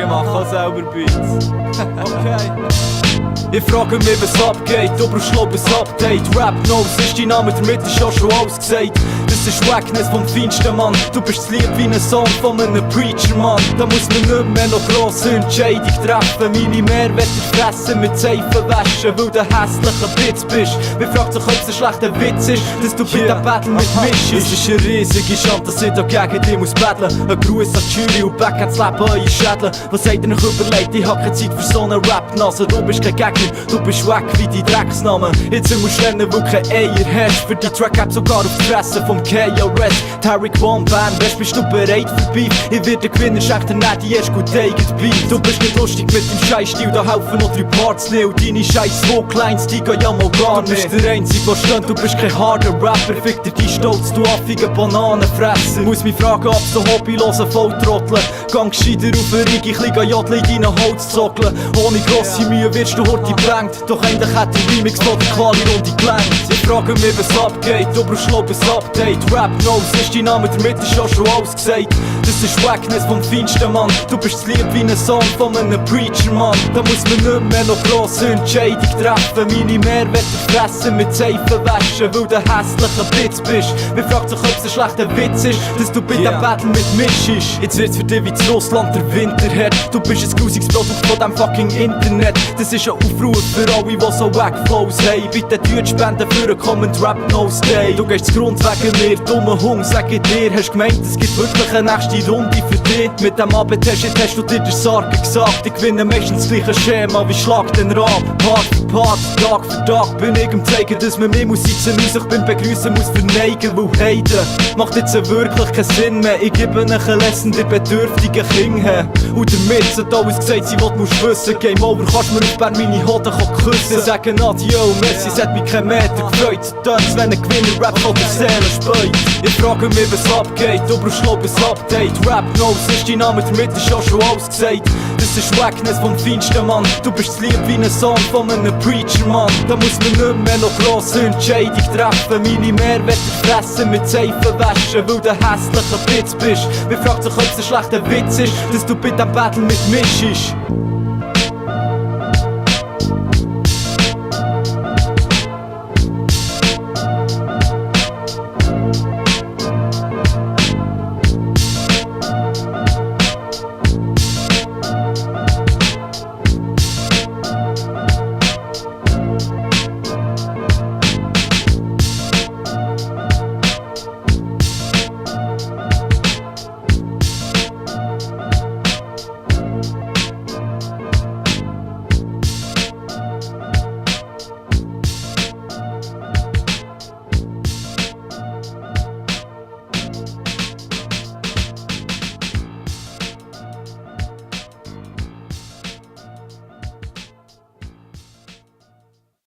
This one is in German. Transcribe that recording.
ich mache auch selber Beats. Okay. Ich frage mich, was abgeht, du brauchst glaub ein Update. Rap Nose ist dein Name, damit ist ja schon alles gesagt. Das ist Wackness vom feinsten Mann. Du bist das Lied wie ein Song von einem Preacher, Mann. Da muss man nicht mehr noch grosse Entscheidung treffen. Meine Mehrwerte fressen, mit Seife waschen, weil du hässlicher Bitch bist. Man fragt sich, ob es ein schlechter Witz ist, dass du bei dem Battle mit mischst. Es ist eine riesige Chance, dass ich da gegen dich muss battlen. Ein Gruß an die Jury und back ans Leben an Schädeln. Was habt ihr noch überlegt? Ich hab keine Zeit für so eine Rap-Nase. Du bist kein Gegner, du bist weg wie die Drecksnamen. Jetzt musst du rennen, weil du keine Eier hast. Für die Track-App sogar auf die Fresse vom KRS. Tarek One Band, weißt, bist du bereit für Beef? Ich werde gewinnen, schenk dir nicht die erst gut eigene Beef. Du bist nicht lustig mit dem Scheiß-Stil, da helfen noch 3 Parts nicht. Und deine scheiß Kleins, die gehen ja mal gar nicht. Du bist der Einzige, der steht, du bist kein harder Rapper. Fick dir die Stolz, du affige Bananenfresser. Muss mich fragen, ob du hobbylosen Volltrotteln. Gang gescheiter auf den Rig, ich liege Jodl in deinen Holz zockeln. Ohne grosse Mühe wirst du heute geblankt. Doch eigentlich hat der Remix von der Quali-Runde gelangt. Ich frage mich, was abgeht, du brauchst glaub ein Update. Rap Nose ist dein Name, damit ist ja schon alles gesagt. Das ist Wackness vom feinsten Mann. Du bist das Lied wie ein Song von einem Preacher, Mann. Da muss man nicht mehr noch grosse Entscheidung treffen. Meine Mehrwerte fressen, mit Seife waschen, weil du hässlicher Bitch bist. Man fragt sich, ob es ein schlechter Witz ist, dass du bei dem Battle mit mischst. Jetzt wird's für dich wie zu Russland der Winter hat. Du bist ein grusiges Produkt von dem fucking Internet. Das ist ein Aufruf für alle, die so Wack-Flows haben. Bitte Tüte spenden für einen Common Rap Nose Day. Du gehst zu Grund wegen mir, dummer Hung, sag ich dir. Hast gemeint, es gibt wirklich eine nächste Runde für dich? Mit dem Abentest hast du dir den Sargen gesagt. Ich gewinne meistens das gleiche Schema wie Schlag den Rab. Part für Part, Tag für Tag bin ich am zeigen, dass man mehr muss sitzen und sich beim Begrüßen muss verneigen. Weil Heiden macht jetzt wirklich keinen Sinn mehr. Ich gebe einen Lesson der bedürftigen Kinder. Und damit hat alles gesagt, sie will musst wissen. Game over, kannst mir auf Bern meine Hoden küssen. Sagen Adieu, Messi, es hat mich kein Meter gefreut. So tönt's, wenn ein Gewinner Rap von der Seele speit. Ich frage mich, was abgeht, du brauchst glaub ein Update. Rap Nose ist dein Name, damit ist ja schon alles gesagt. Das ist Wackness vom feinsten Mann. Du bist das Lied wie ein Song von einem Preacher, Mann. Da muss man nicht mehr noch grosse Entscheidung treffen. Meine Mehrwerte fressen, mit Seife waschen, weil du hässlicher Bitch bist. Man fragt sich, ob es ein schlechter Witz ist, dass du bei dem Battle mit mischst.